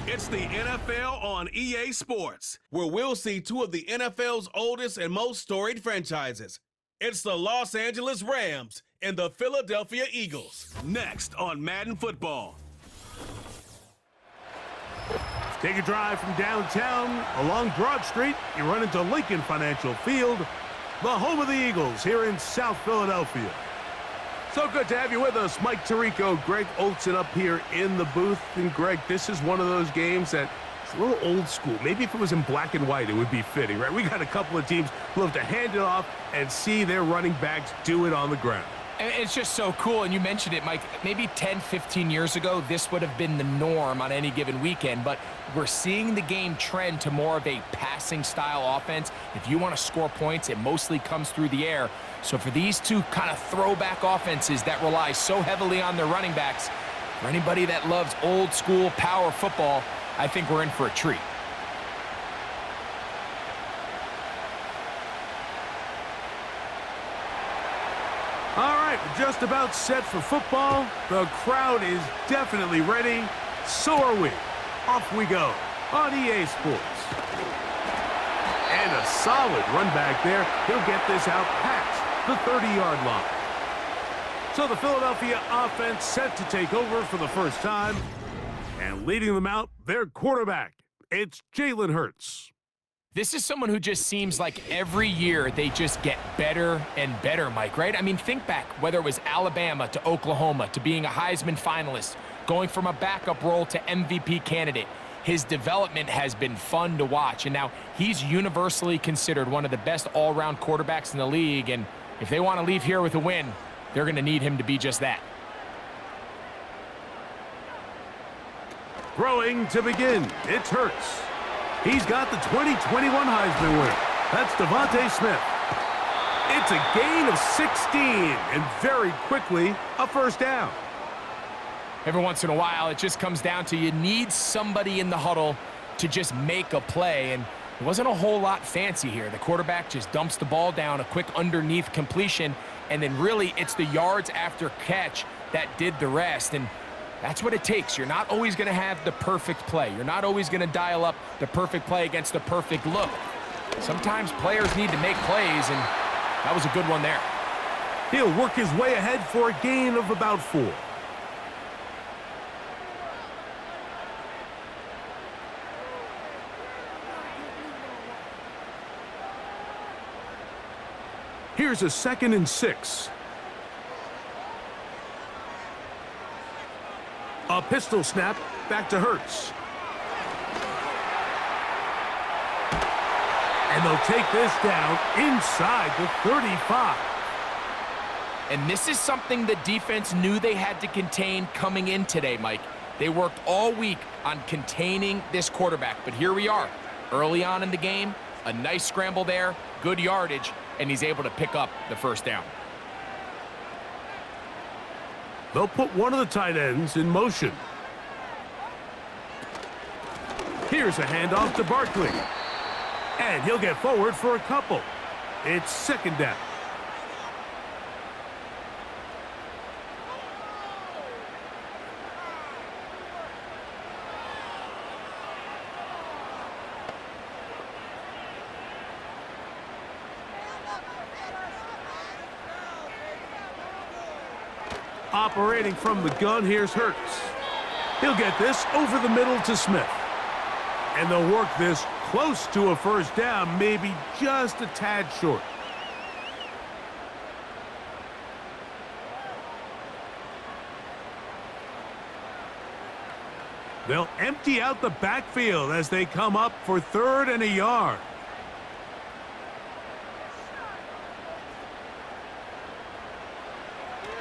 It's the NFL on EA Sports, where we'll see two of the NFL's oldest and most storied franchises. It's the Los Angeles Rams and the Philadelphia Eagles. Next on Madden Football. Take a drive from downtown along Broad Street. You run into Lincoln Financial Field, the home of the Eagles here in South Philadelphia. So good to have you with us, Mike Tirico, Greg Olsen up here in the booth. And Greg, this is one of those games that it's a little old school. Maybe if it was in black and white, it would be fitting, right? We got a couple of teams who love to hand it off and see their running backs do it on the ground. It's just so cool, and you mentioned it, Mike. Maybe 10, 15 years ago, this would have been the norm on any given weekend, but we're seeing the game trend to more of a passing-style offense. If you want to score points, it mostly comes through the air. So for these two kind of throwback offenses that rely so heavily on their running backs, for anybody that loves old-school power football, I think we're in for a treat. All right, we're just about set for football. The crowd is definitely ready. So are we. Off we go on EA Sports. And a solid run back there. He'll get this out past the 30-yard line. So the Philadelphia offense set to take over for the first time. And leading them out, their quarterback. It's Jalen Hurts. This is someone who just seems like every year they just get better and better, Mike, right? I mean, think back, whether it was Alabama to Oklahoma to being a Heisman finalist, going from a backup role to MVP candidate. His development has been fun to watch, and now he's universally considered one of the best all-around quarterbacks in the league, and if they want to leave here with a win, they're going to need him to be just that. Throwing to begin, it's Hurts. He's got the 2021 Heisman winner. That's Devontae Smith. It's a gain of 16, and very quickly, a first down. Every once in a while, it just comes down to you need somebody in the huddle to just make a play, and it wasn't a whole lot fancy here. The quarterback just dumps the ball down, a quick underneath completion, and then really it's the yards after catch that did the rest, and that's what it takes. You're not always going to have the perfect play. You're not always going to dial up the perfect play against the perfect look. Sometimes players need to make plays, and that was a good one there. He'll work his way ahead for a gain of about 4. Here's a 2nd and 6. A pistol snap, back to Hurts. And they'll take this down inside the 35. And this is something the defense knew they had to contain coming in today, Mike. They worked all week on containing this quarterback, but here we are. Early on in the game, a nice scramble there, good yardage, and he's able to pick up the first down. They'll put one of the tight ends in motion. Here's a handoff to Barkley. And he'll get forward for a couple. It's 2nd down. Operating from the gun, here's Hurts. He'll get this over the middle to Smith. And they'll work this close to a first down, maybe just a tad short. They'll empty out the backfield as they come up for 3rd and a yard.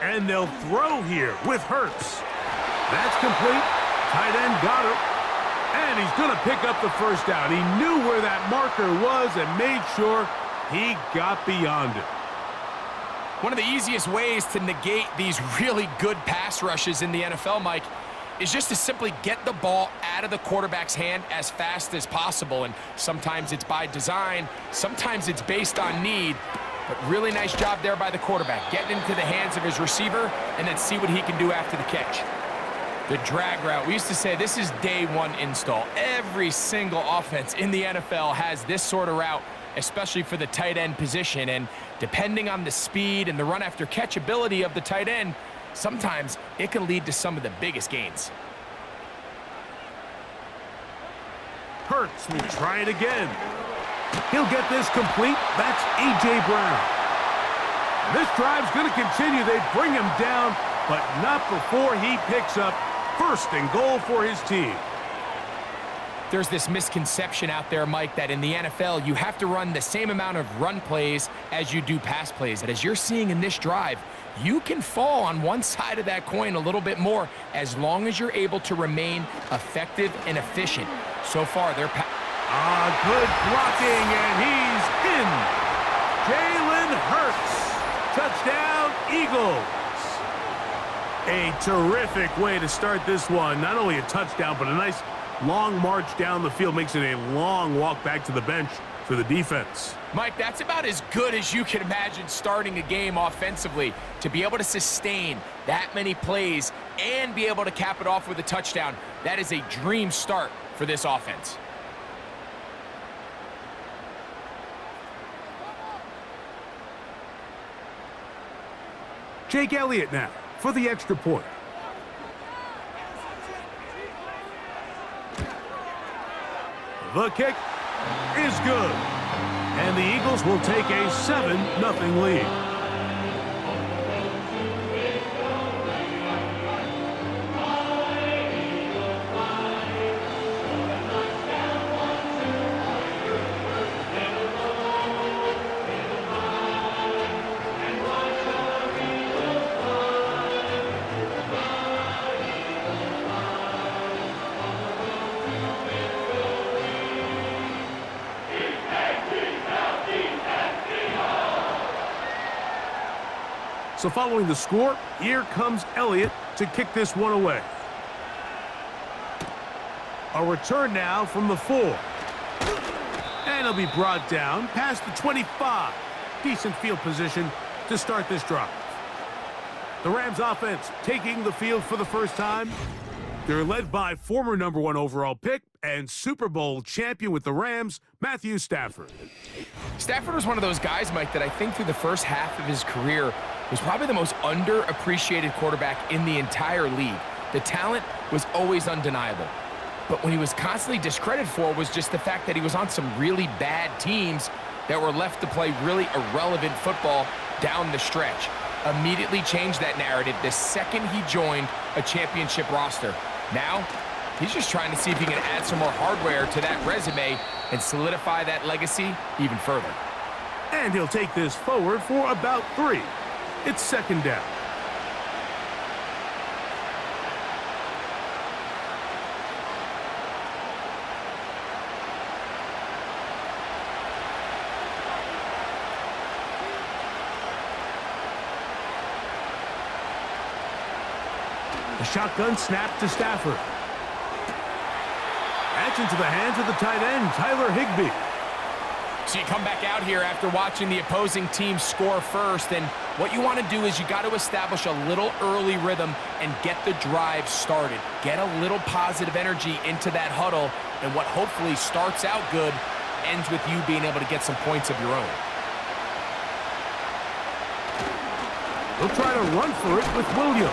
And they'll throw here with Hurts. That's complete. Tight end got it. And he's going to pick up the first down. He knew where that marker was and made sure he got beyond it. One of the easiest ways to negate these really good pass rushes in the NFL, Mike, is just to simply get the ball out of the quarterback's hand as fast as possible. And sometimes it's by design, sometimes it's based on need. But really nice job there by the quarterback, getting into the hands of his receiver and then see what he can do after the catch. The drag route. We used to say this is day one install. Every single offense in the NFL has this sort of route, especially for the tight end position. And depending on the speed and the run after catch ability of the tight end, sometimes it can lead to some of the biggest gains. Hurts will try it again. He'll get this complete. That's A.J. Brown. And this drive's going to continue. They bring him down, but not before he picks up first and goal for his team. There's this misconception out there, Mike, that in the NFL, you have to run the same amount of run plays as you do pass plays. And as you're seeing in this drive, you can fall on one side of that coin a little bit more as long as you're able to remain effective and efficient. So far, they're good blocking, and he's in. Jalen Hurts. Touchdown, Eagles. A terrific way to start this one. Not only a touchdown, but a nice long march down the field. Makes it a long walk back to the bench for the defense. Mike, that's about as good as you can imagine starting a game offensively. To be able to sustain that many plays and be able to cap it off with a touchdown, that is a dream start for this offense. Jake Elliott now for the extra point. The kick is good. And the Eagles will take a 7-0 lead. So following the score, here comes Elliott to kick this one away. A return now from the 4. And he'll be brought down past the 25. Decent field position to start this drive. The Rams offense taking the field for the first time. They're led by former #1 overall pick and Super Bowl champion with the Rams, Matthew Stafford. Stafford was one of those guys, Mike, that I think through the first half of his career was probably the most underappreciated quarterback in the entire league. The talent was always undeniable. But when he was constantly discredited for was just the fact that he was on some really bad teams that were left to play really irrelevant football down the stretch. Immediately changed that narrative the second he joined a championship roster. Now, he's just trying to see if he can add some more hardware to that resume and solidify that legacy even further. And he'll take this forward for about 3. It's second down. The shotgun snap to Stafford. That's into the hands of the tight end, Tyler Higbee. So you come back out here after watching the opposing team score first, and what you want to do is you got to establish a little early rhythm and get the drive started. Get a little positive energy into that huddle, and what hopefully starts out good ends with you being able to get some points of your own. They'll try to run for it with Williams.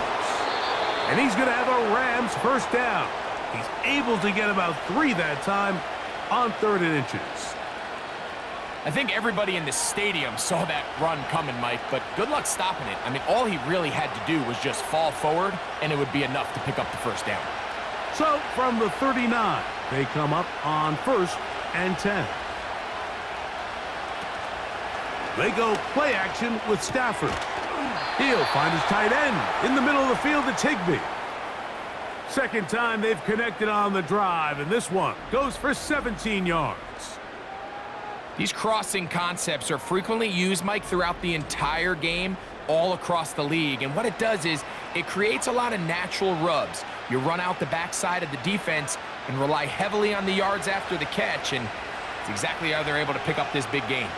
And he's going to have a Rams first down. He's able to get about 3 that time on 3rd and inches. I think everybody in the stadium saw that run coming, Mike, but good luck stopping it. I mean, all he really had to do was just fall forward, and it would be enough to pick up the first down. So, from the 39, they come up on 1st and 10. They go play action with Stafford. He'll find his tight end in the middle of the field. It's Higbee. Second time they've connected on the drive, and this one goes for 17 yards. These crossing concepts are frequently used, Mike, throughout the entire game, all across the league. And what it does is it creates a lot of natural rubs. You run out the backside of the defense and rely heavily on the yards after the catch, and it's exactly how they're able to pick up this big gain.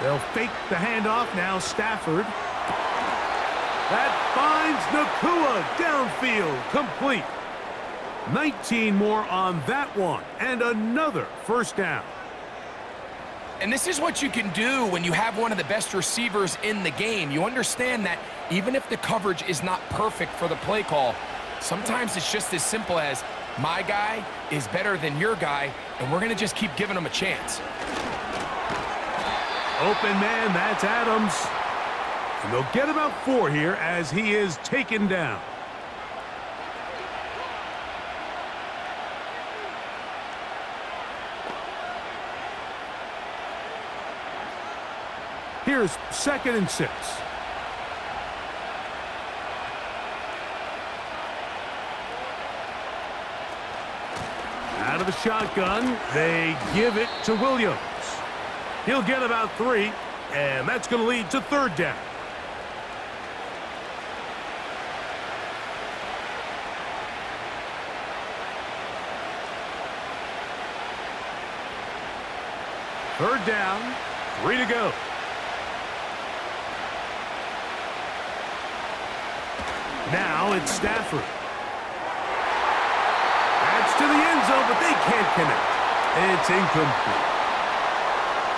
They'll fake the handoff now. Stafford That finds Nakua downfield, complete. 19 more on that one, and another first down. And this is what you can do when you have one of the best receivers in the game. You understand that even if the coverage is not perfect for the play call, sometimes it's just as simple as, my guy is better than your guy, and we're going to just keep giving him a chance. Open man, that's Adams. And they'll get about 4 here as he is taken down. Here's 2nd and 6. Out of the shotgun, they give it to Williams. He'll get about 3, and that's going to lead to 3rd down. Third down, 3 to go. Now it's Stafford. That's to the end zone, but they can't connect. It's incomplete.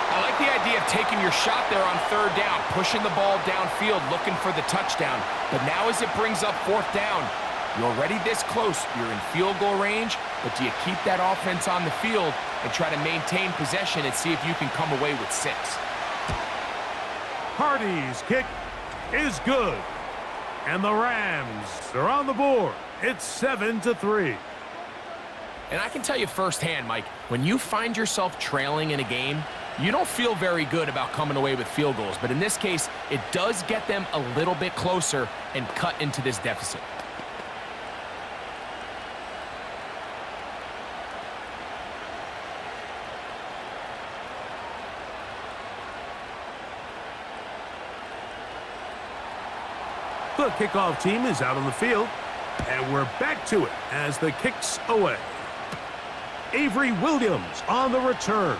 I like the idea of taking your shot there on 3rd down, pushing the ball downfield, looking for the touchdown. But now as it brings up 4th down, you're already this close. You're in field goal range, but do you keep that offense on the field and try to maintain possession and see if you can come away with 6? Hardy's kick is good. And the Rams are on the board. It's 7-3. And I can tell you firsthand, Mike, when you find yourself trailing in a game, you don't feel very good about coming away with field goals. But in this case, it does get them a little bit closer and cut into this deficit. The kickoff team is out on the field, and we're back to it as the kick's away. Avery Williams on the return.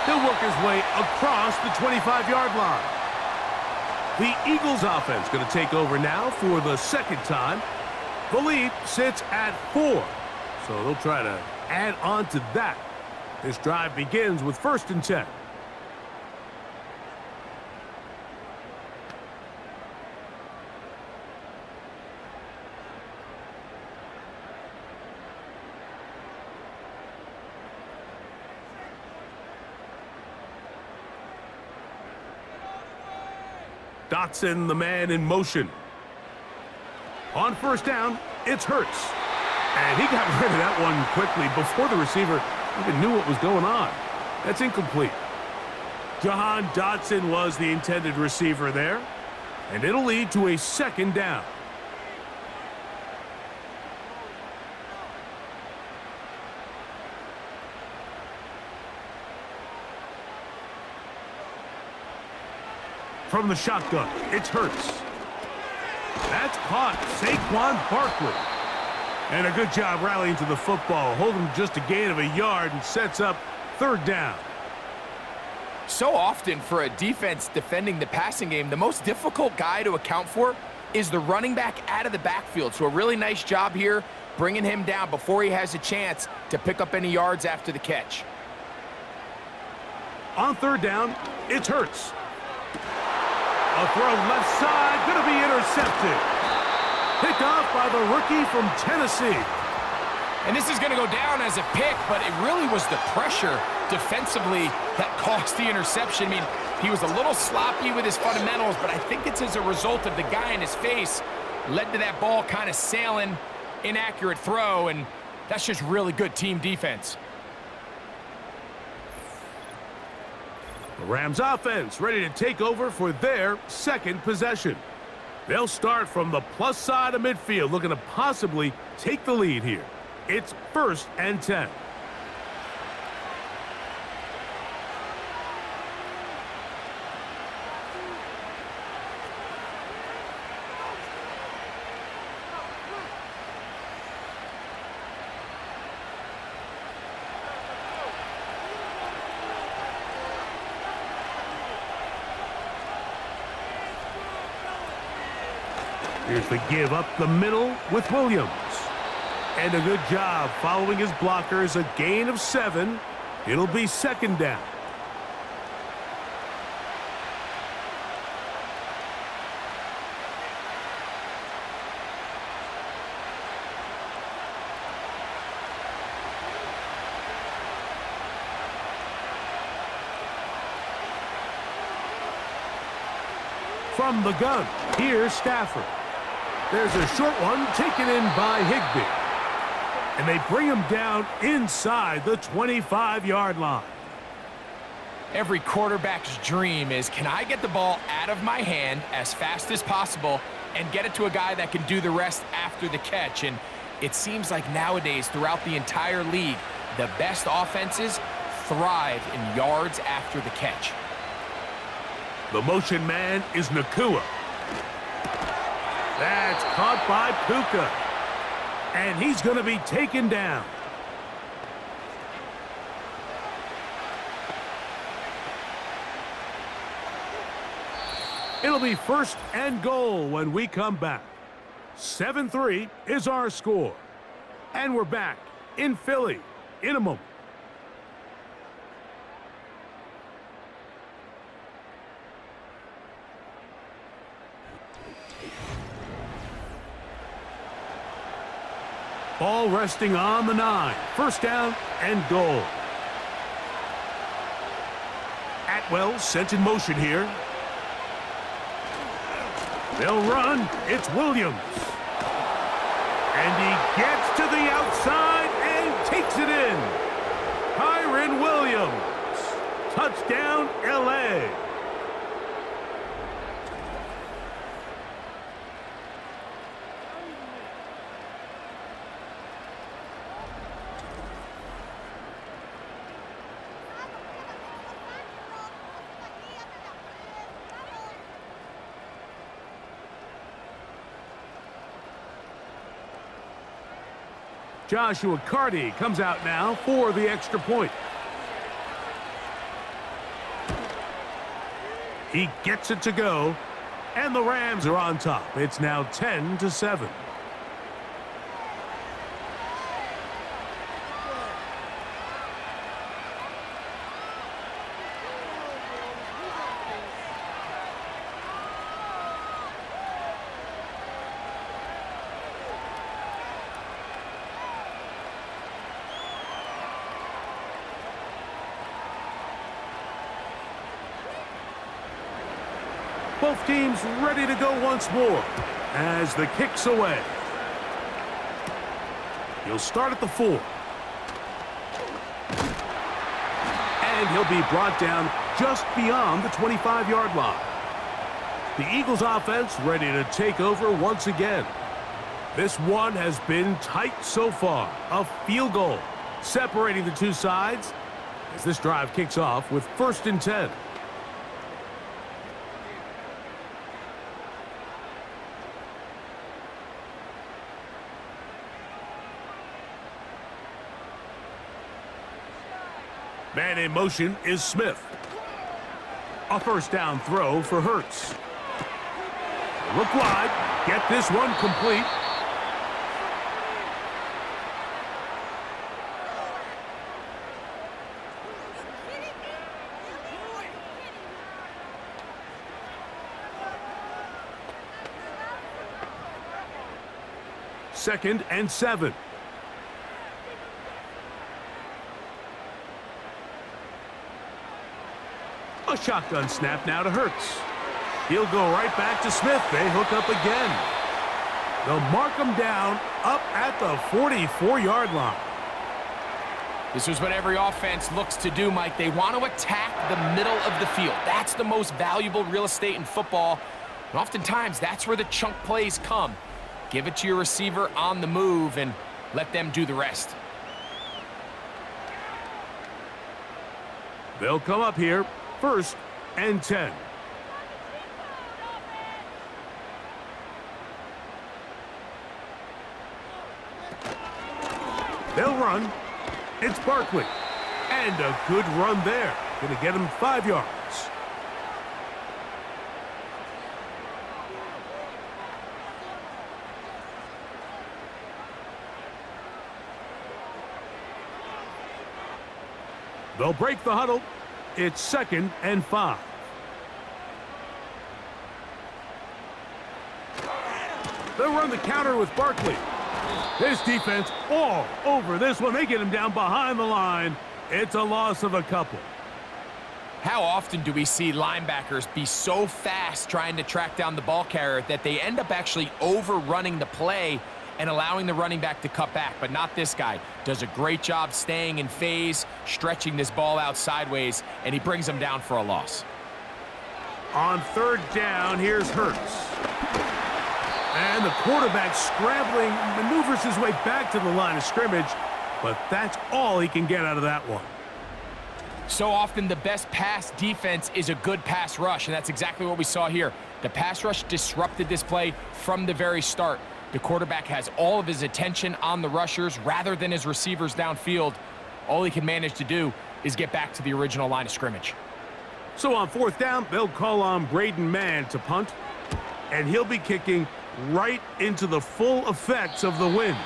He'll work his way across the 25-yard line. The Eagles offense going to take over now for the 2nd time. The lead sits at 4, so they'll try to add on to that. This drive begins with 1st and 10. Dotson, the man in motion. On 1st down, it's Hurts. And he got rid of that one quickly before the receiver even knew what was going on. That's incomplete. Jahan Dotson was the intended receiver there. And it'll lead to a 2nd down. From the shotgun, it's Hurts. That's caught. Saquon Barkley. And a good job rallying to the football. Holding just a gain of a yard and sets up 3rd down. So often for a defense defending the passing game, the most difficult guy to account for is the running back out of the backfield. So a really nice job here bringing him down before he has a chance to pick up any yards after the catch. On 3rd down, it's Hurts. A throw left side, going to be intercepted. Picked off by the rookie from Tennessee. And this is going to go down as a pick, but it really was the pressure defensively that caused the interception. I mean, he was a little sloppy with his fundamentals, but I think it's as a result of the guy in his face led to that ball kind of sailing, inaccurate throw, and that's just really good team defense. The Rams offense ready to take over for their 2nd possession. They'll start from the plus side of midfield, looking to possibly take the lead here. It's 1st and 10. Here's the give up the middle with Williams. And a good job following his blockers, a gain of 7. It'll be second down. From the gun, here's Stafford. There's a short one taken in by Higbee. And they bring him down inside the 25-yard line. Every quarterback's dream is, can I get the ball out of my hand as fast as possible and get it to a guy that can do the rest after the catch? And it seems like nowadays, throughout the entire league, the best offenses thrive in yards after the catch. The motion man is Nakua. That's caught by Puka. And he's going to be taken down. It'll be first and goal when we come back. 7-3 is our score. And we're back in Philly in a moment. Ball resting on the 9. First down and goal. Atwell sent in motion here. They'll run. It's Williams. And he gets to the outside and takes it in. Kyren Williams. Touchdown, LA. Joshua Carty comes out now for the extra point. He gets it to go, and the Rams are on top. It's now 10-7. Both teams ready to go once more as the kick's away. He'll start at the 4. And he'll be brought down just beyond the 25-yard line. The Eagles offense ready to take over once again. This one has been tight so far. A field goal separating the two sides as this drive kicks off with first and 10. Man in motion is Smith. A first down throw for Hurts. Look wide. Get this one complete. Second and 7. A shotgun snap now to Hurts. He'll go right back to Smith. They hook up again. They'll mark him down up at the 44-yard line. This is what every offense looks to do, Mike. They want to attack the middle of the field. That's the most valuable real estate in football. And oftentimes, that's where the chunk plays come. Give it to your receiver on the move and let them do the rest. They'll come up here. First and 10. They'll run. It's Barkley. And a good run there. Going to get him 5 yards. They'll break the huddle. It's 2nd and 5. They'll run the counter with Barkley. This defense all over this one. They get him down behind the line. It's a loss of a couple. How often do we see linebackers be so fast trying to track down the ball carrier that they end up actually overrunning the play and allowing the running back to cut back? But not this guy. Does a great job staying in phase, stretching this ball out sideways, and he brings them down for a loss. On 3rd down, here's Hurts. And the quarterback scrambling, maneuvers his way back to the line of scrimmage, but that's all he can get out of that one. So often the best pass defense is a good pass rush, and that's exactly what we saw here. The pass rush disrupted this play from the very start. The quarterback has all of his attention on the rushers rather than his receivers downfield. All he can manage to do is get back to the original line of scrimmage. So on 4th down, they'll call on Braden Mann to punt, and he'll be kicking right into the full effects of the wind.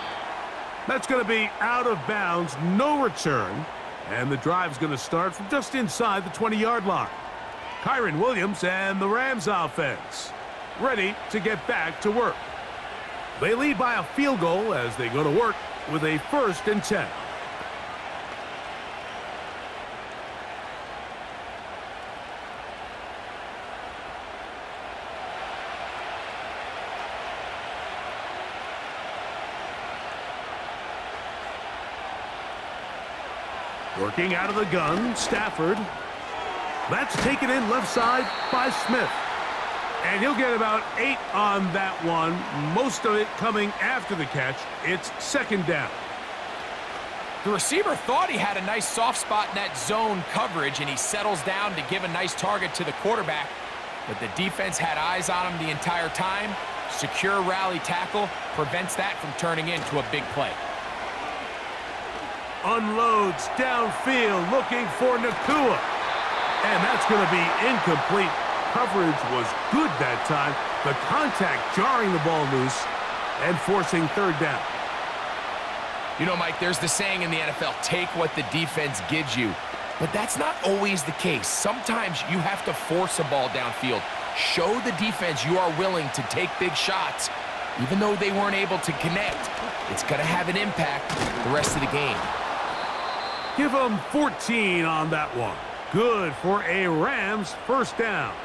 That's going to be out of bounds, no return, and the drive's going to start from just inside the 20-yard line. Kyron Williams and the Rams offense ready to get back to work. They lead by a field goal as they go to work with a 1st and 10. Working out of the gun, Stafford. That's taken in left side by Smith. And he'll get about 8 on that one, most of it coming after the catch. It's 2nd down. The receiver thought he had a nice soft spot in that zone coverage, and he settles down to give a nice target to the quarterback. But the defense had eyes on him the entire time. Secure rally tackle prevents that from turning into a big play. Unloads downfield, looking for Nakua. And that's going to be incomplete. Coverage was good that time. The contact jarring the ball loose and forcing 3rd down. You know, Mike, there's the saying in the NFL, take what the defense gives you. But that's not always the case. Sometimes you have to force a ball downfield. Show the defense you are willing to take big shots, even though they weren't able to connect. It's going to have an impact the rest of the game. Give them 14 on that one. Good for a Rams 1st down.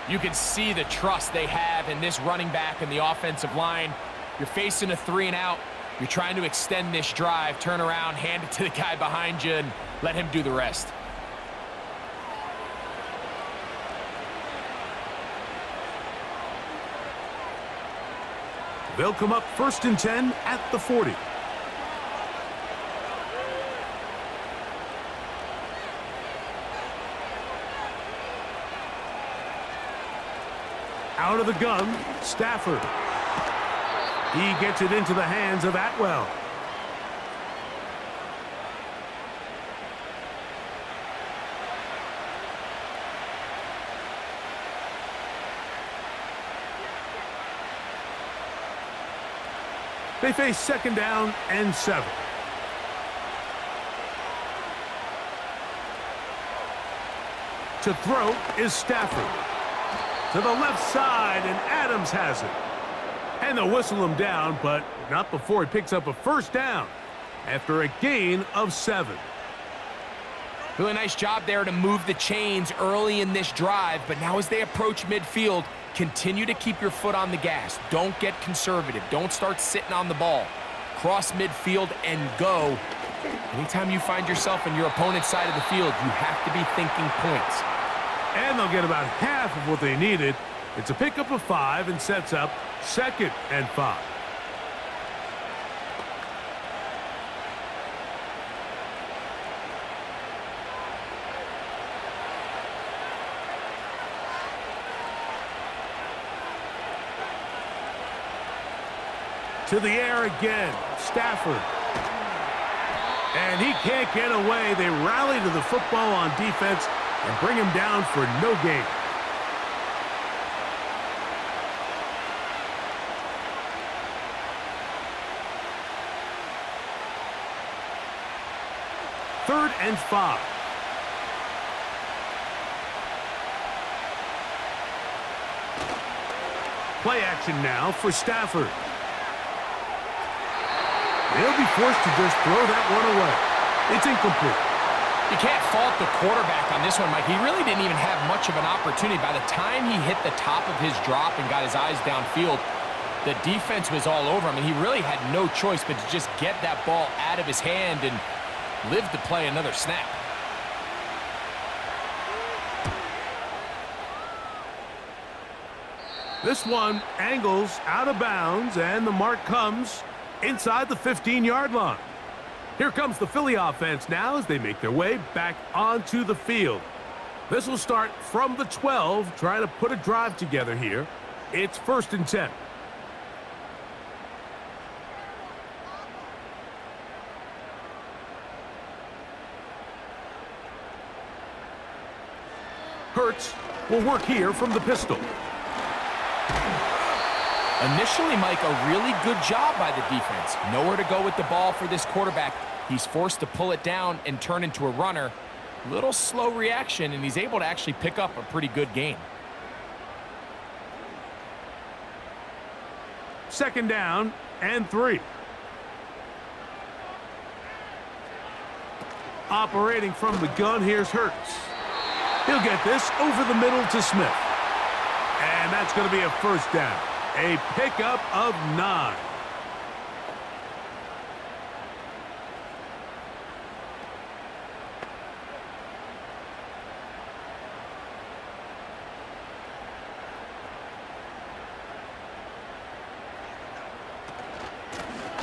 You can see the trust they have in this running back and the offensive line. You're facing a 3-and-out. You're trying to extend this drive, turn around, hand it to the guy behind you, and let him do the rest. They'll come up 1st and 10 at the 40. Out of the gun, Stafford. He gets it into the hands of Atwell. They face 2nd down and 7. To throw is Stafford. To the left side, and Adams has it. And they'll whistle him down, but not before he picks up a 1st down after a gain of 7. Really nice job there to move the chains early in this drive, but now as they approach midfield, continue to keep your foot on the gas. Don't get conservative. Don't start sitting on the ball. Cross midfield and go. Anytime you find yourself on your opponent's side of the field, you have to be thinking points. And they'll get about half of what they needed. It's a pickup of 5 and sets up 2nd and 5. To the air again, Stafford. And he can't get away. They rally to the football on defense and bring him down for no gain. 3rd and 5. Play action now for Stafford. They'll be forced to just throw that one away. It's incomplete. You can't fault the quarterback on this one, Mike. He really didn't even have much of an opportunity. By the time he hit the top of his drop and got his eyes downfield, the defense was all over him, and he really had no choice but to just get that ball out of his hand and live to play another snap. This one angles out of bounds, and the mark comes inside the 15-yard line. Here comes the Philly offense now as they make their way back onto the field. This will start from the 12, trying to put a drive together here. It's 1st and 10. Hurts will work here from the pistol. Initially, Mike, a really good job by the defense. Nowhere to go with the ball for this quarterback. He's forced to pull it down and turn into a runner. Little slow reaction, and he's able to actually pick up a pretty good gain. 2nd down and 3. Operating from the gun, here's Hurts. He'll get this over the middle to Smith. And that's going to be a 1st down. A pickup of 9.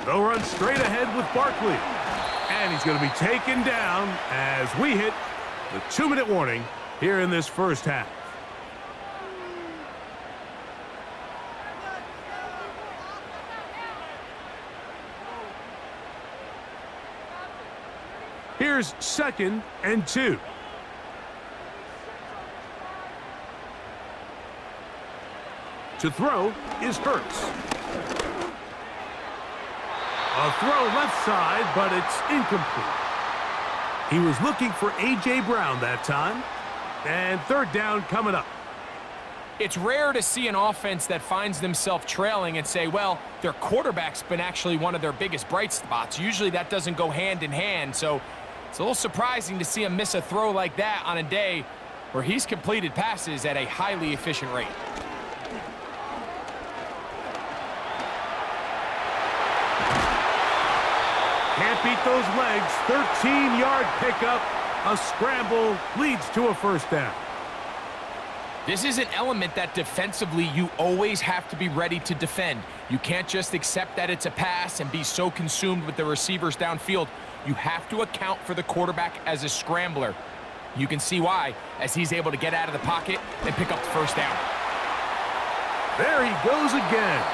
They'll run straight ahead with Barkley. And he's going to be taken down as we hit the 2-minute warning here in this 1st half. Here's 2nd and 2. To throw is Hurts. A throw left side, but it's incomplete. He was looking for A.J. Brown that time. And 3rd down coming up. It's rare to see an offense that finds themselves trailing and say, well, their quarterback's been actually one of their biggest bright spots. Usually that doesn't go hand in hand, so it's a little surprising to see him miss a throw like that on a day where he's completed passes at a highly efficient rate. Can't beat those legs. 13-yard pickup. A scramble leads to a 1st down. This is an element that defensively you always have to be ready to defend. You can't just accept that it's a pass and be so consumed with the receivers downfield. You have to account for the quarterback as a scrambler. You can see why, as he's able to get out of the pocket and pick up the 1st down. There he goes again.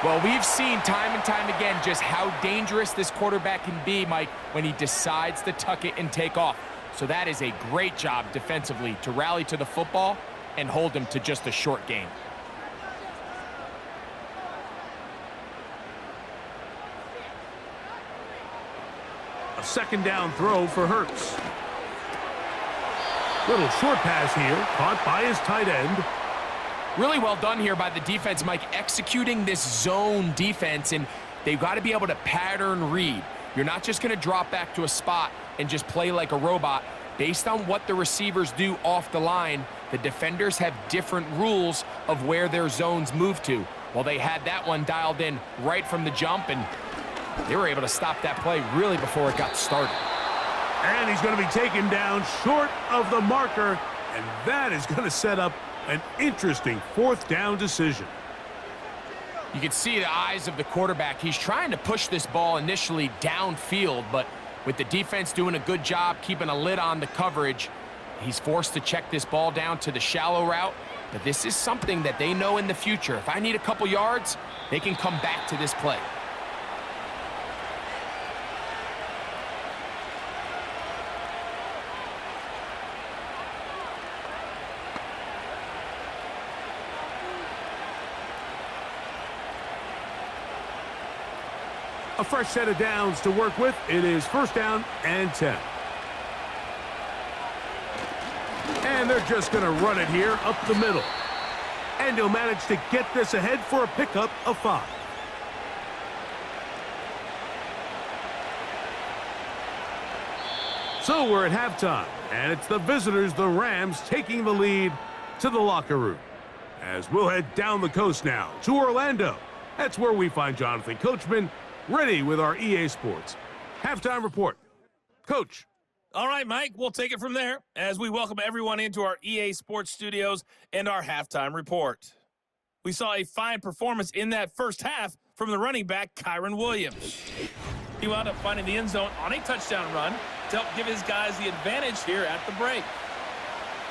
Well, we've seen time and time again just how dangerous this quarterback can be, Mike, when he decides to tuck it and take off. So that is a great job defensively to rally to the football and hold him to just a short gain. A 2nd down throw for Hurts. Little short pass here, caught by his tight end. Really well done here by the defense, Mike, executing this zone defense, and they've got to be able to pattern read. You're not just going to drop back to a spot and just play like a robot. Based on what the receivers do off the line, the defenders have different rules of where their zones move to. Well, they had that one dialed in right from the jump, and they were able to stop that play really before it got started. And he's going to be taken down short of the marker, and that is going to set up an interesting 4th down decision. You can see the eyes of the quarterback. He's trying to push this ball initially downfield, but with the defense doing a good job keeping a lid on the coverage, he's forced to check this ball down to the shallow route. But this is something that they know in the future. If I need a couple yards, they can come back to this play. A fresh set of downs to work with. It is first down and 10. And they're just going to run it here up the middle. And he'll manage to get this ahead for a pickup of 5. So we're at halftime, and it's the visitors, the Rams, taking the lead to the locker room. As we'll head down the coast now to Orlando. That's where we find Jonathan Coachman, ready with our EA Sports halftime report. Coach. All right, Mike, we'll take it from there as we welcome everyone into our EA Sports studios and our halftime report. We saw a fine performance in that first half from the running back, Kyron Williams. He wound up finding the end zone on a touchdown run to help give his guys the advantage here at the break.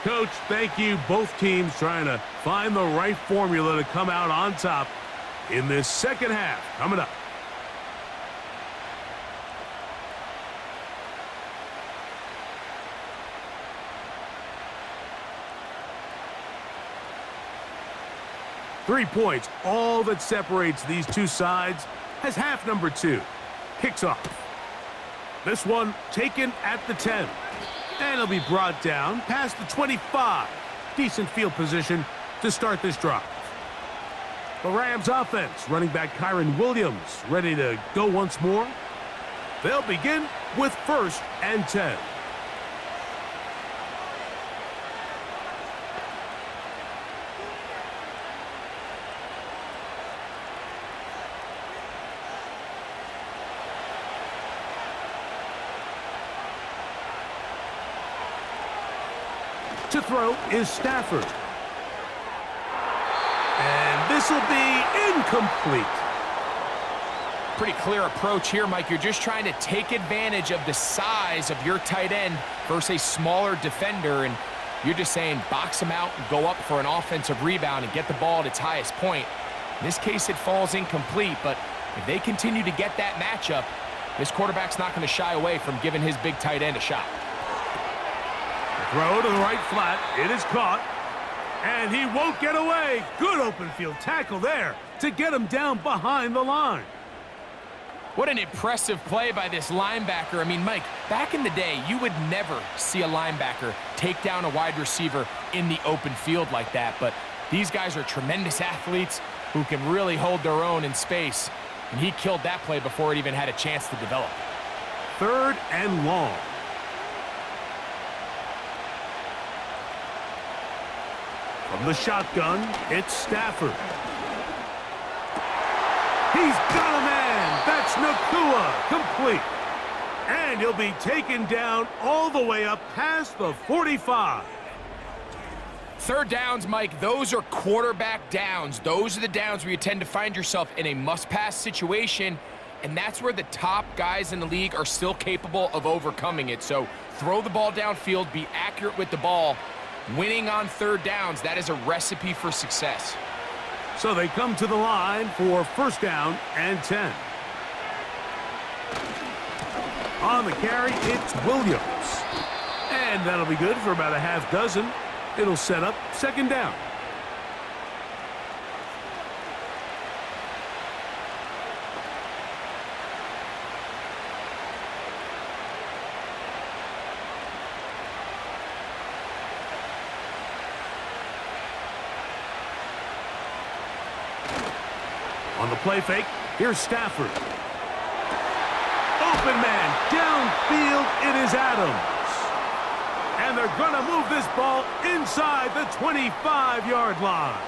Coach, thank you. Both teams trying to find the right formula to come out on top in this second half. Coming up. Three points, all that separates these two sides, as half number 2 kicks off. This one taken at the 10. And it'll be brought down past the 25. Decent field position to start this drive. The Rams offense, running back Kyron Williams, ready to go once more. They'll begin with first and 10. To throw is Stafford. And this will be incomplete. Pretty clear approach here, Mike. You're just trying to take advantage of the size of your tight end versus a smaller defender, and you're just saying box him out and go up for an offensive rebound and get the ball at its highest point. In this case, it falls incomplete, but if they continue to get that matchup, this quarterback's not going to shy away from giving his big tight end a shot. Throw to the right flat. It is caught. And he won't get away. Good open field tackle there to get him down behind the line. What an impressive play by this linebacker. I mean, Mike, back in the day, you would never see a linebacker take down a wide receiver in the open field like that. But these guys are tremendous athletes who can really hold their own in space. And he killed that play before it even had a chance to develop. Third and long. From the shotgun, it's Stafford. He's got a man. That's Nakua, complete. And he'll be taken down all the way up past the 45. Third downs, Mike, those are quarterback downs. Those are the downs where you tend to find yourself in a must-pass situation, and that's where the top guys in the league are still capable of overcoming it. So throw the ball downfield, be accurate with the ball. Winning on third downs, that is a recipe for success. So they come to the line for first down and 10. On the carry, it's Williams. And that'll be good for about a half dozen. It'll set up second down. On the play fake, here's Stafford. Open man, downfield, it is Adams. And they're going to move this ball inside the 25-yard line.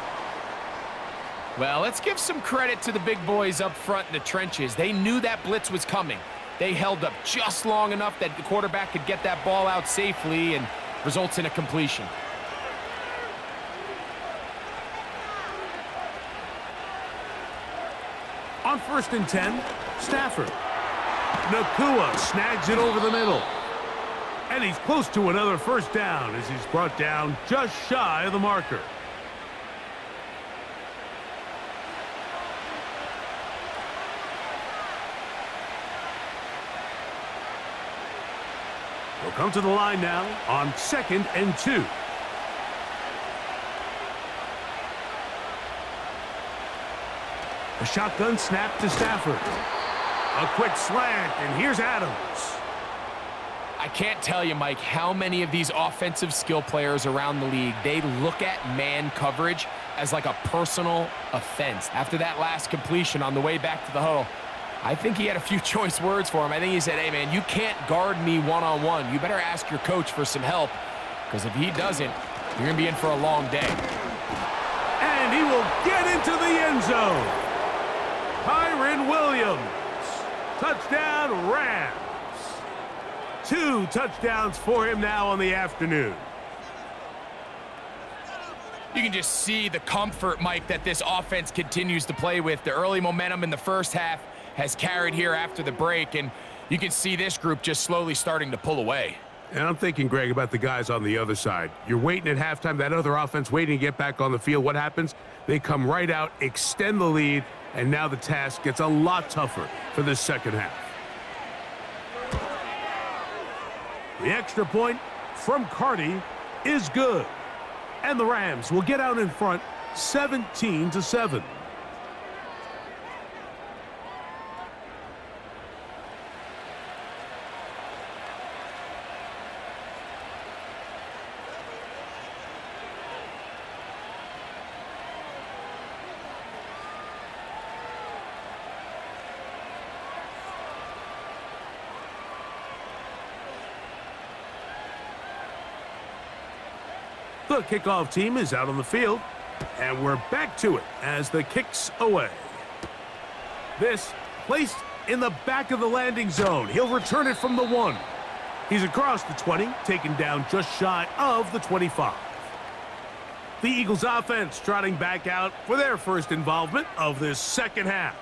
Well, let's give some credit to the big boys up front in the trenches. They knew that blitz was coming. They held up just long enough that the quarterback could get that ball out safely and results in a completion. On first and 10, Stafford. Nakua snags it over the middle. And he's close to another first down as he's brought down just shy of the marker. We'll come to the line now on second and 2. A shotgun snap to Stafford. A quick slant, and here's Adams. I can't tell you, Mike, how many of these offensive skill players around the league, they look at man coverage as like a personal offense. After that last completion on the way back to the huddle, I think he had a few choice words for him. I think he said, hey, man, you can't guard me one-on-one. You better ask your coach for some help, because if he doesn't, you're going to be in for a long day. And he will get into the end zone. Kyren Williams. Touchdown, Rams. 2 touchdowns for him now on the afternoon. You can just see the comfort, Mike, that this offense continues to play with. The early momentum in the first half has carried here after the break, and you can see this group just slowly starting to pull away. And I'm thinking, Greg, about the guys on the other side. You're waiting at halftime, that other offense waiting to get back on the field. What happens? They come right out, extend the lead, and now the task gets a lot tougher for this second half. The extra point from Carty is good. And the Rams will get out in front 17-7. The kickoff team is out on the field, and we're back to it as the kick's away. This placed in the back of the landing zone. He'll return it from the 1. He's across the 20, taken down just shy of the 25. The Eagles offense trotting back out for their first involvement of this second half.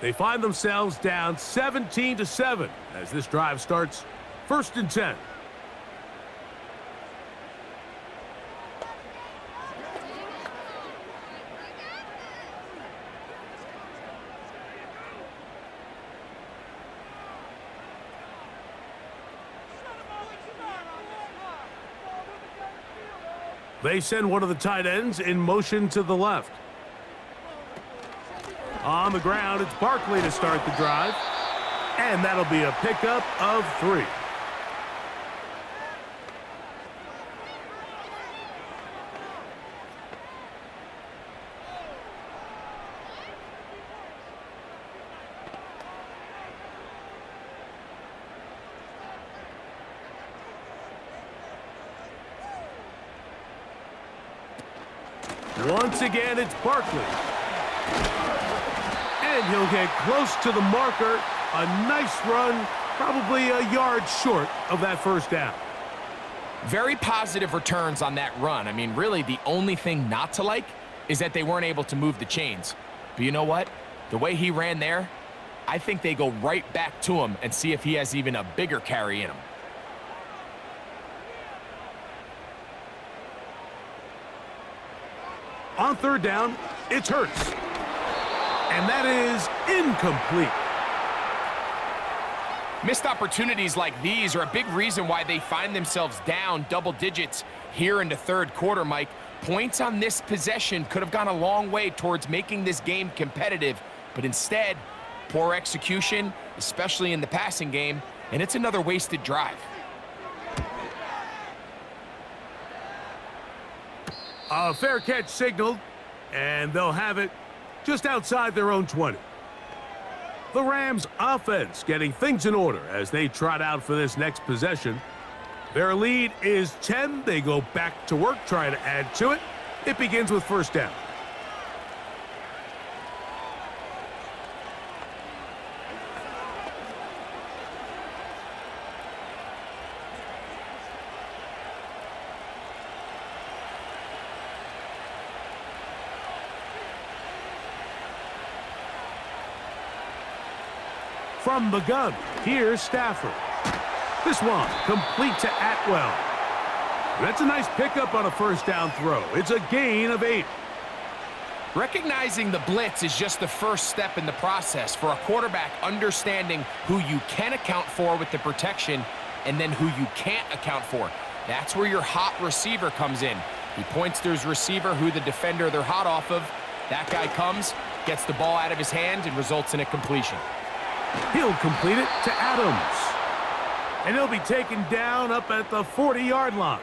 They find themselves down 17-7 as this drive starts 1st and 10. They send one of the tight ends in motion to the left. On the ground, it's Barkley to start the drive. And that'll be a pickup of 3. Once again, it's Barkley. And he'll get close to the marker. A nice run, probably a yard short of that first down. Very positive returns on that run. I mean, really, the only thing not to like is that they weren't able to move the chains. But you know what? The way he ran there, I think they go right back to him and see if he has even a bigger carry in him. On 3rd down, it's Hurts. And that is incomplete. Missed opportunities like these are a big reason why they find themselves down double digits here in the 3rd quarter, Mike. Points on this possession could have gone a long way towards making this game competitive, but instead, poor execution, especially in the passing game, and it's another wasted drive. A fair catch signaled, and they'll have it just outside their own 20. The Rams offense getting things in order as they trot out for this next possession. Their lead is 10. They go back to work, trying to add to it. It begins with 1st down. From the gun, here's Stafford. This one complete to Atwell. That's a nice pickup on a 1st down throw. It's a gain of 8. Recognizing the blitz is just the first step in the process for a quarterback, understanding who you can account for with the protection and then who you can't account for. That's where your hot receiver comes in. He points to his receiver, who the defender they're hot off of. That guy comes, gets the ball out of his hand, and results in a completion. He'll complete it to Adams. And he'll be taken down up at the 40-yard line.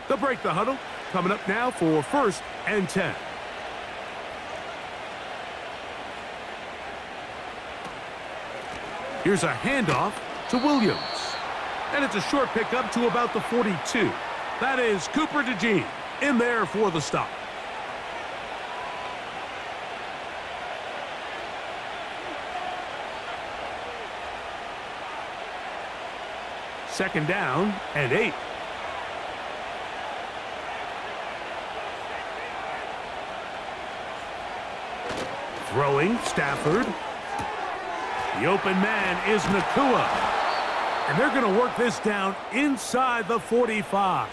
They'll break the huddle. Coming up now for 1st and 10. Here's a handoff to Williams. And it's a short pickup to about the 42. That is Cooper DeJean in there for the stop. Second down and 8. Throwing, Stafford. The open man is Nakua. And they're going to work this down inside the 45.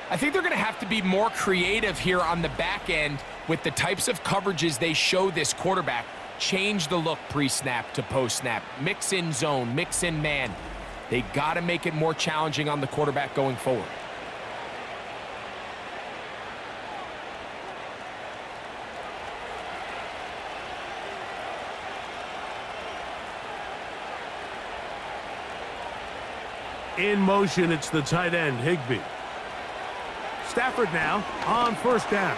I think they're going to have to be more creative here on the back end with the types of coverages they show this quarterback. Change the look pre-snap to post-snap. Mix in zone, mix in man. They got to make it more challenging on the quarterback going forward. In motion, it's the tight end, Higbee. Stafford now on 1st down.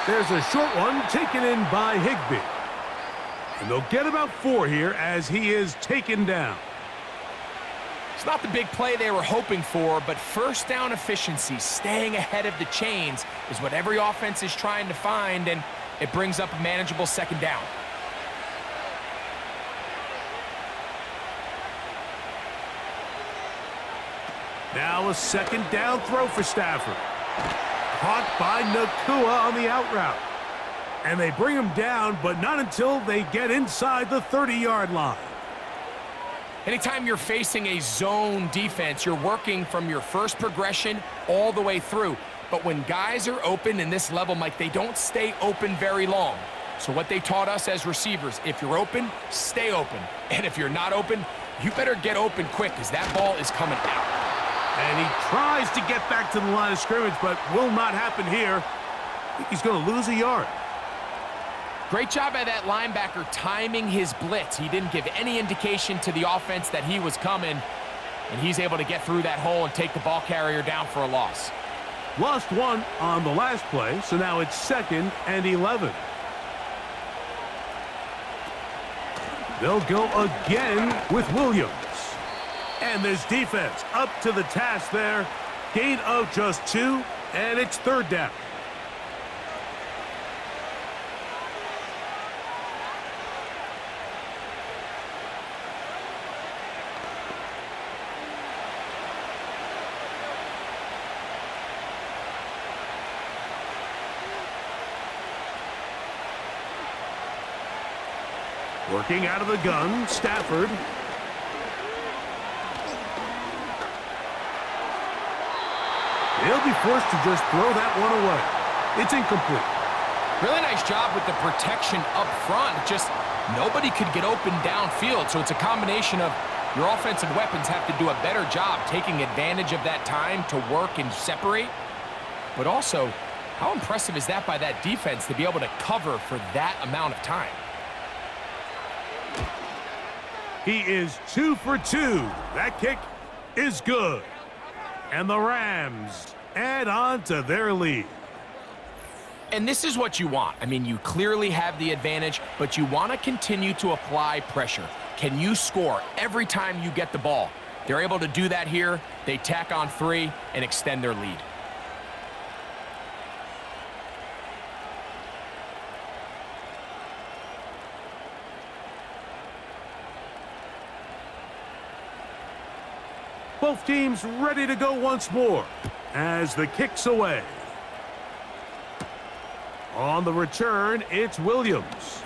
There's a short one taken in by Higbee. And they'll get about 4 here as he is taken down. It's not the big play they were hoping for, but 1st down efficiency, staying ahead of the chains, is what every offense is trying to find, and it brings up a manageable 2nd down. Now a 2nd down throw for Stafford. Caught by Nakua on the out route. And they bring him down, but not until they get inside the 30-yard line. Anytime you're facing a zone defense, you're working from your first progression all the way through. But when guys are open in this level, Mike, they don't stay open very long. So what they taught us as receivers, if you're open, stay open. And if you're not open, you better get open quick because that ball is coming out. And he tries to get back to the line of scrimmage, but will not happen here. I think he's going to lose a yard. Great job by that linebacker timing his blitz. He didn't give any indication to the offense that he was coming, and he's able to get through that hole and take the ball carrier down for a loss. Lost 1 on the last play, so now it's 2nd and 11. They'll go again with Williams. And this defense up to the task there. Gain of just 2, and it's 3rd down. Working out of the gun, Stafford. He'll be forced to just throw that one away. It's incomplete. Really nice job with the protection up front. Just nobody could get open downfield, so it's a combination of your offensive weapons have to do a better job taking advantage of that time to work and separate. But also, how impressive is that by that defense to be able to cover for that amount of time? He is 2 for 2. That kick is good. And the Rams add on to their lead. And this is what you want. I mean, you clearly have the advantage, but you want to continue to apply pressure. Can you score every time you get the ball? They're able to do that here. They tack on 3 and extend their lead. Both teams ready to go once more as the kick's away. On the return, it's Williams.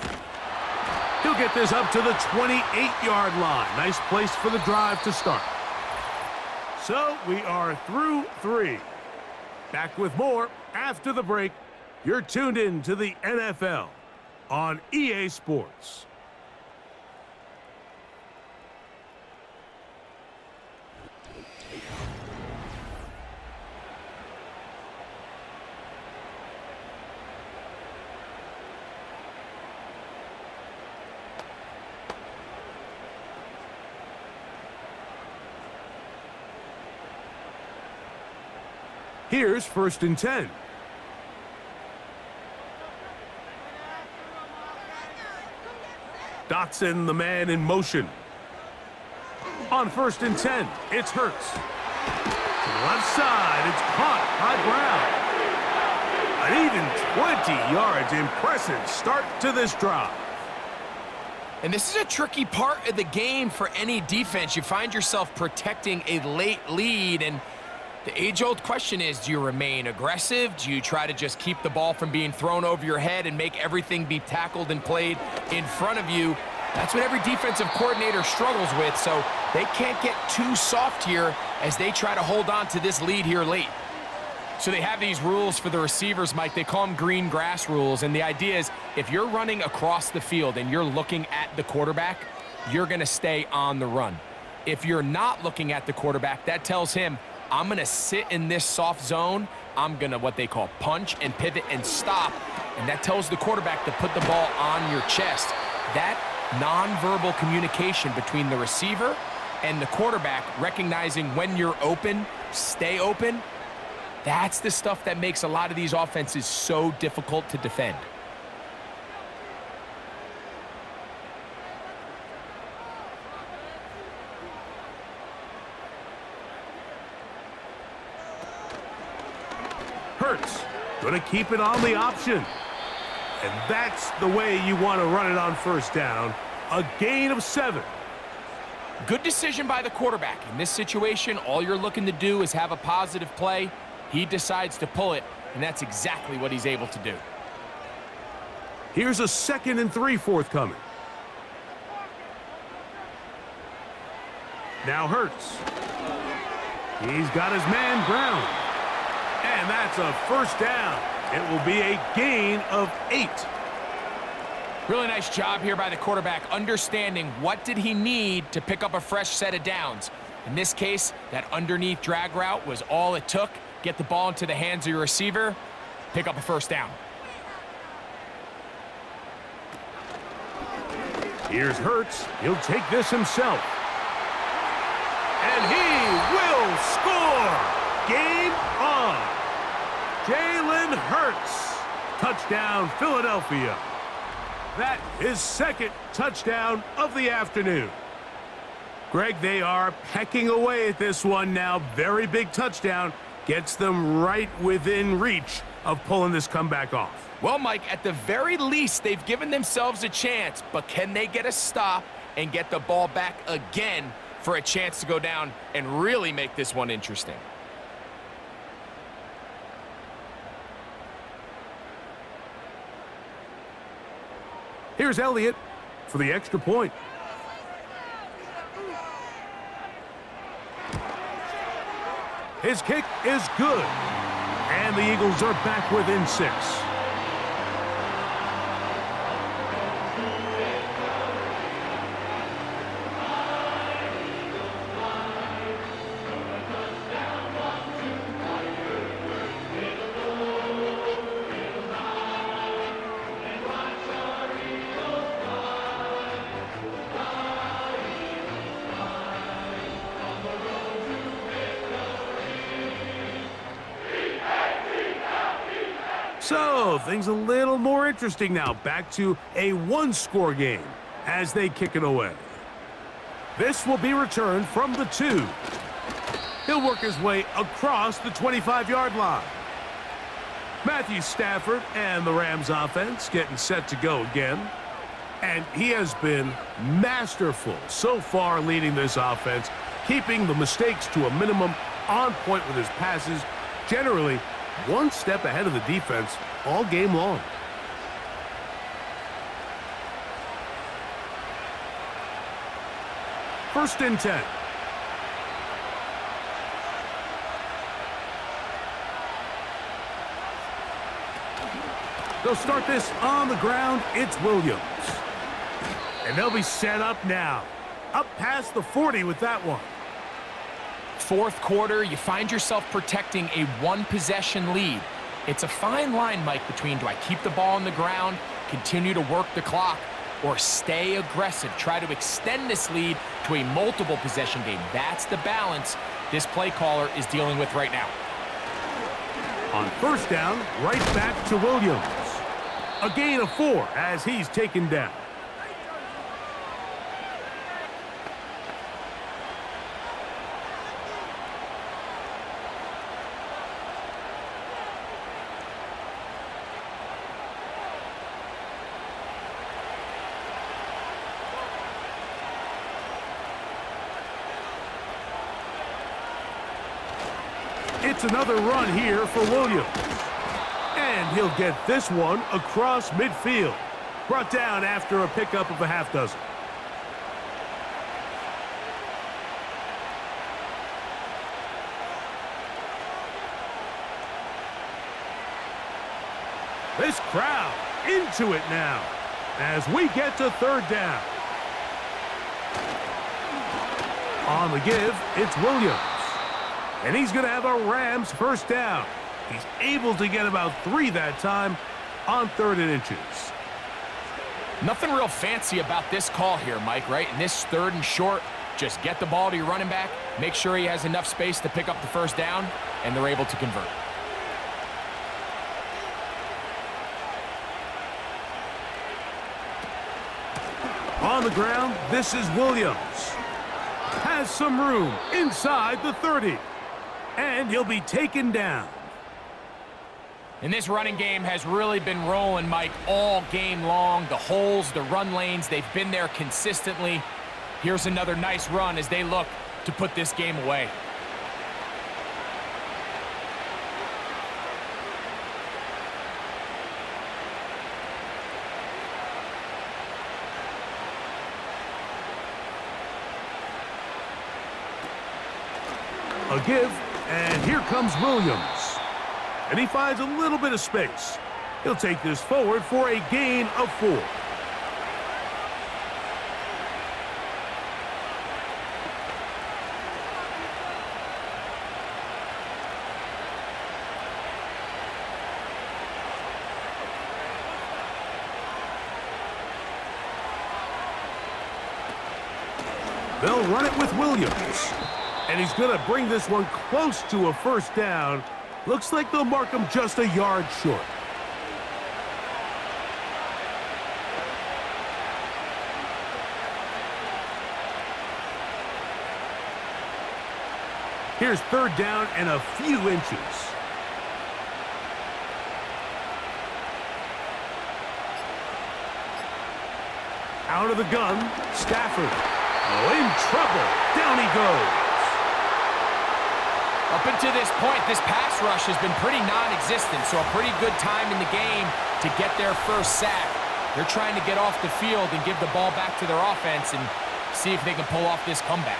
He'll get this up to the 28-yard line. Nice place for the drive to start. So we are through 3. Back with more after the break. You're tuned in to the NFL on EA Sports. Here's 1st and 10. Dotson, the man in motion. On 1st and 10, it's Hurts. To the left side, it's caught by Brown. An even 20 yards. Impressive start to this drive. And this is a tricky part of the game for any defense. You find yourself protecting a late lead, and the age-old question is, do you remain aggressive? Do you try to just keep the ball from being thrown over your head and make everything be tackled and played in front of you? That's what every defensive coordinator struggles with, so they can't get too soft here as they try to hold on to this lead here late. So they have these rules for the receivers, Mike. They call them green grass rules, and the idea is if you're running across the field and you're looking at the quarterback, you're going to stay on the run. If you're not looking at the quarterback, that tells him, I'm going to sit in this soft zone. I'm going to what they call punch and pivot and stop, and that tells the quarterback to put the ball on your chest. That nonverbal communication between the receiver and the quarterback, recognizing when you're open, stay open, that's the stuff that makes a lot of these offenses so difficult to defend. Hurts gonna keep it on the option. And that's the way you want to run it on 1st down. A gain of 7. Good decision by the quarterback. In this situation, all you're looking to do is have a positive play. He decides to pull it, and that's exactly what he's able to do. Here's a 2nd and 3 forthcoming. Now Hurts. He's got his man Brown. And that's a 1st down. It will be a gain of 8. Really nice job here by the quarterback, understanding what did he need to pick up a fresh set of downs. In this case, that underneath drag route was all it took. Get the ball into the hands of your receiver, pick up a 1st down. Here's Hurts. He'll take this himself. And he will score! Game on! Jalen Hurts. Touchdown, Philadelphia. That is 2nd touchdown of the afternoon. Greg, they are pecking away at this one now. Very big touchdown. Gets them right within reach of pulling this comeback off. Well, Mike, at the very least, they've given themselves a chance, but can they get a stop and get the ball back again for a chance to go down and really make this one interesting? Here's Elliott for the extra point. His kick is good. And the Eagles are back within 6. So, things a little more interesting now. Back to a 1-score game as they kick it away. This will be returned from the 2. He'll work his way across the 25-yard line. Matthew Stafford and the Rams offense getting set to go again. And he has been masterful so far leading this offense, keeping the mistakes to a minimum, on point with his passes, generally one step ahead of the defense all game long. First and 10. They'll start this on the ground. It's Williams. And they'll be set up now. Up past the 40 with that one. 4th quarter, you find yourself protecting a 1-possession lead. It's a fine line, Mike, between do I keep the ball on the ground, continue to work the clock, or stay aggressive, try to extend this lead to a multiple possession game. That's the balance this play caller is dealing with right now. On first down, right back to Williams. A gain of 4 as he's taken down. It's another run here for Williams. And he'll get this one across midfield. Brought down after a pickup of a half dozen. This crowd into it now as we get to third down. On the give, it's Williams. And he's going to have a Rams first down. He's able to get about 3 that time on 3rd and inches. Nothing real fancy about this call here, Mike, right? In this 3rd and short, just get the ball to your running back, make sure he has enough space to pick up the first down, and they're able to convert. On the ground, this is Williams. Has some room inside the 30. And he'll be taken down. And this running game has really been rolling, Mike, all game long. The holes, the run lanes, they've been there consistently. Here's another nice run as they look to put this game away. A give, and here comes Williams. And he finds a little bit of space. He'll take this forward for a gain of 4. They'll run it with Williams. And he's going to bring this one close to a first down. Looks like they'll mark him just a yard short. Here's 3rd down and a few inches. Out of the gun, Stafford. Oh, in trouble. Down he goes. Up until this point, this pass rush has been pretty non-existent, so a pretty good time in the game to get their first sack. They're trying to get off the field and give the ball back to their offense and see if they can pull off this comeback.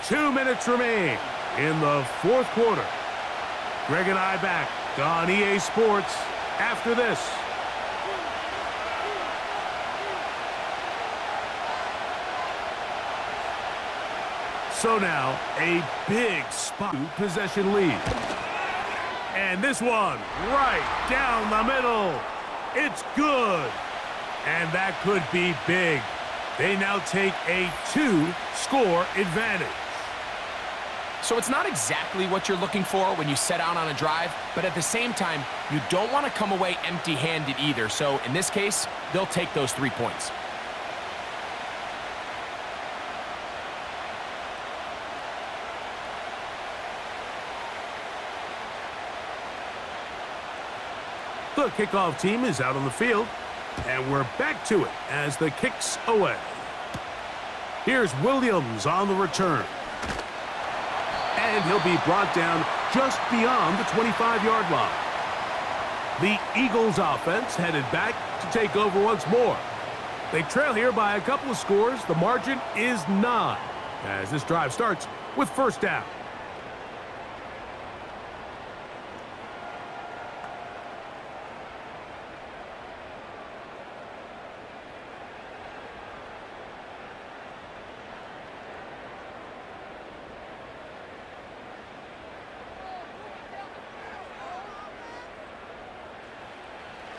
Two minutes remain in the 4th quarter. Greg and I back on EA Sports after this. So now, a big spot possession lead. And this one right down the middle. It's good. And that could be big. They now take a 2-score advantage. So it's not exactly what you're looking for when you set out on a drive, but at the same time, you don't want to come away empty-handed either. So in this case, they'll take those 3 points. The kickoff team is out on the field, and we're back to it as the kick's away. Here's Williams on the return. And he'll be brought down just beyond the 25-yard line. The Eagles offense headed back to take over once more. They trail here by a couple of scores. The margin is 9 as this drive starts with first down.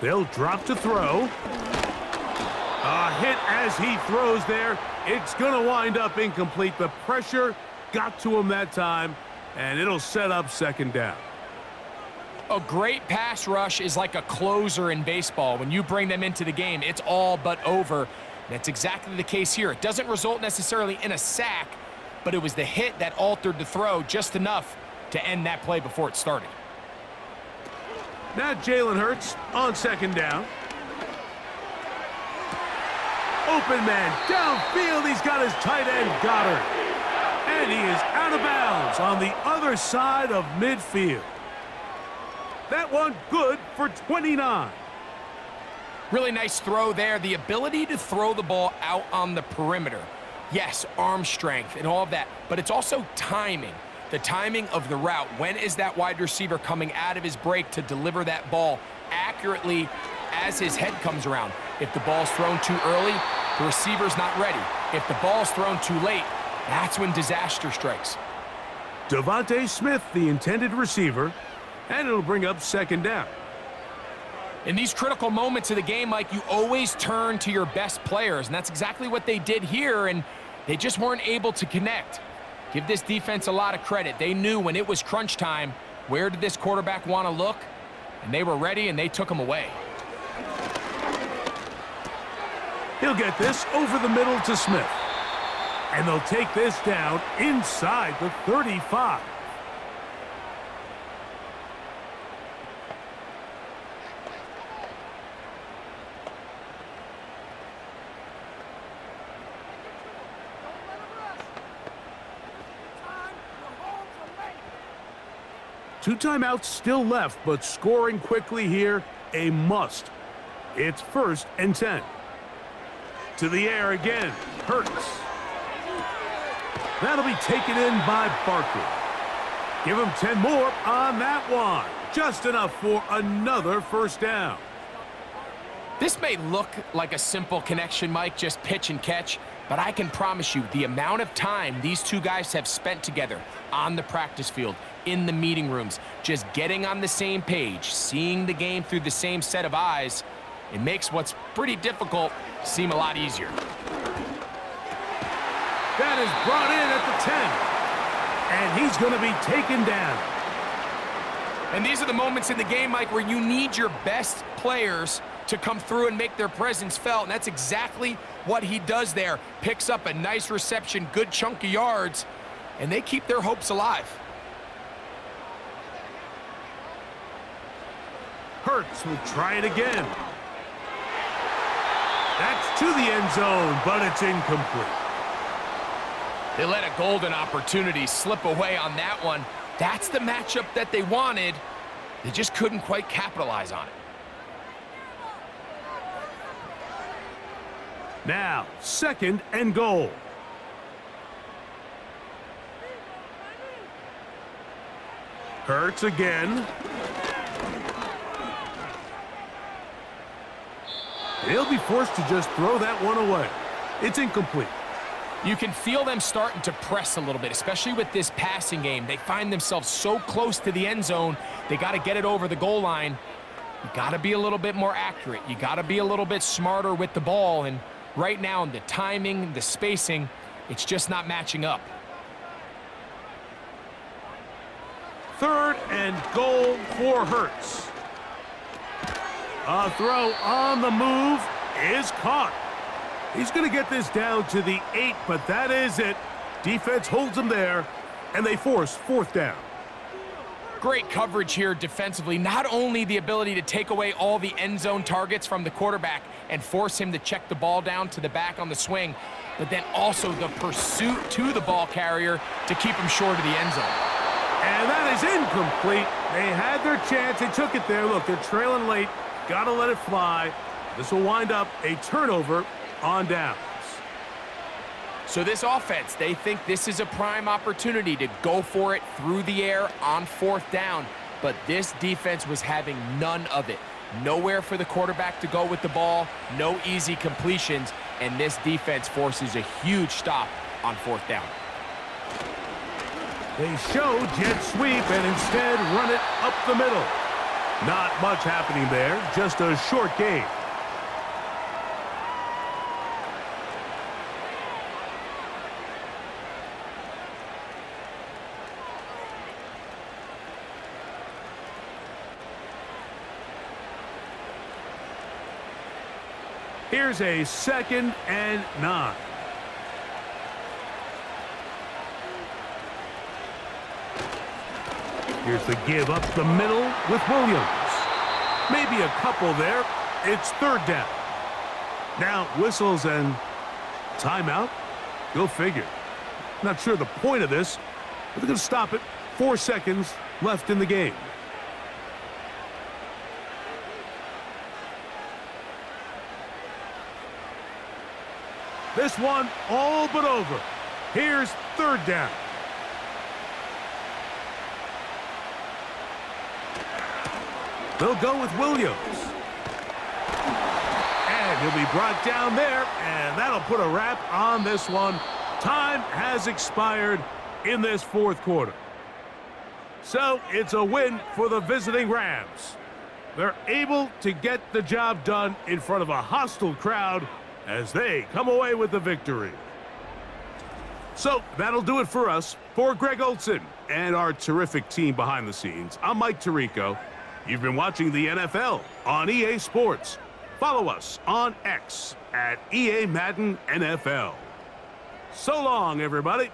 They'll drop to throw. A hit as he throws there. It's going to wind up incomplete. The pressure got to him that time, and it'll set up second down. A great pass rush is like a closer in baseball. When you bring them into the game, it's all but over. That's exactly the case here. It doesn't result necessarily in a sack, but it was the hit that altered the throw just enough to end that play before it started. Now Jalen Hurts on second down. Open man downfield. He's got his tight end Goddard. And he is out of bounds on the other side of midfield. That one good for 29. Really nice throw there. The ability to throw the ball out on the perimeter. Yes, arm strength and all of that, but it's also timing. The timing of the route. When is that wide receiver coming out of his break to deliver that ball accurately as his head comes around? If the ball's thrown too early, the receiver's not ready. If the ball's thrown too late, that's when disaster strikes. Devontae Smith, the intended receiver, and it'll bring up second down. In these critical moments of the game, Mike, you always turn to your best players, and that's exactly what they did here, and they just weren't able to connect. Give this defense a lot of credit. They knew when it was crunch time, where did this quarterback want to look? And they were ready, and they took him away. He'll get this over the middle to Smith. And they'll take this down inside the 35. Two timeouts still left, but scoring quickly here, a must. It's 1st and 10. To the air again, Hurts. That'll be taken in by Barkley. Give him 10 more on that one. Just enough for another first down. This may look like a simple connection, Mike, just pitch and catch, but I can promise you the amount of time these two guys have spent together on the practice field, in the meeting rooms, just getting on the same page, seeing the game through the same set of eyes, it makes what's pretty difficult seem a lot easier. That is brought in at the 10, and he's going to be taken down. And these are the moments in the game, Mike, where you need your best players to come through and make their presence felt, and that's exactly what he does there. Picks up a nice reception, good chunk of yards, and they keep their hopes alive. Hurts will try it again. That's to the end zone, but it's incomplete. They let a golden opportunity slip away on that one. That's the matchup that they wanted. They just couldn't quite capitalize on it. Now, 2nd and goal. Hurts again. They'll be forced to just throw that one away. It's incomplete. You can feel them starting to press a little bit, especially with this passing game. They find themselves so close to the end zone, they got to get it over the goal line. You got to be a little bit more accurate. You got to be a little bit smarter with the ball, and right now, the timing, the spacing, it's just not matching up. 3rd and goal for Hurts. A throw on the move is caught. He's going to get this down to the 8, but that is it. Defense holds him there, and they force 4th down. Great coverage here defensively. Not only the ability to take away all the end zone targets from the quarterback and force him to check the ball down to the back on the swing, but then also the pursuit to the ball carrier to keep him short of the end zone. And that is incomplete. They had their chance. They took it there. Look, they're trailing late. Got to let it fly. This will wind up a turnover on downs. So this offense, they think this is a prime opportunity to go for it through the air on 4th down. But this defense was having none of it. Nowhere for the quarterback to go with the ball, no easy completions, and this defense forces a huge stop on 4th down. They show jet sweep and instead run it up the middle. Not much happening there, just a short game. Here's a 2nd and 9. Here's the give up the middle with Williams. Maybe a couple there. It's 3rd down. Now whistles and timeout. Go figure. Not sure the point of this, but they're going to stop it. 4 seconds left in the game. This one all but over. Here's 3rd down. They'll go with Williams. And he'll be brought down there, and that'll put a wrap on this one. Time has expired in this 4th quarter. So it's a win for the visiting Rams. They're able to get the job done in front of a hostile crowd as they come away with the victory. So that'll do it for us. For Greg Olson and our terrific team behind the scenes, I'm Mike Tirico. You've been watching the NFL on EA Sports. Follow us on X at EA Madden NFL. So long, everybody.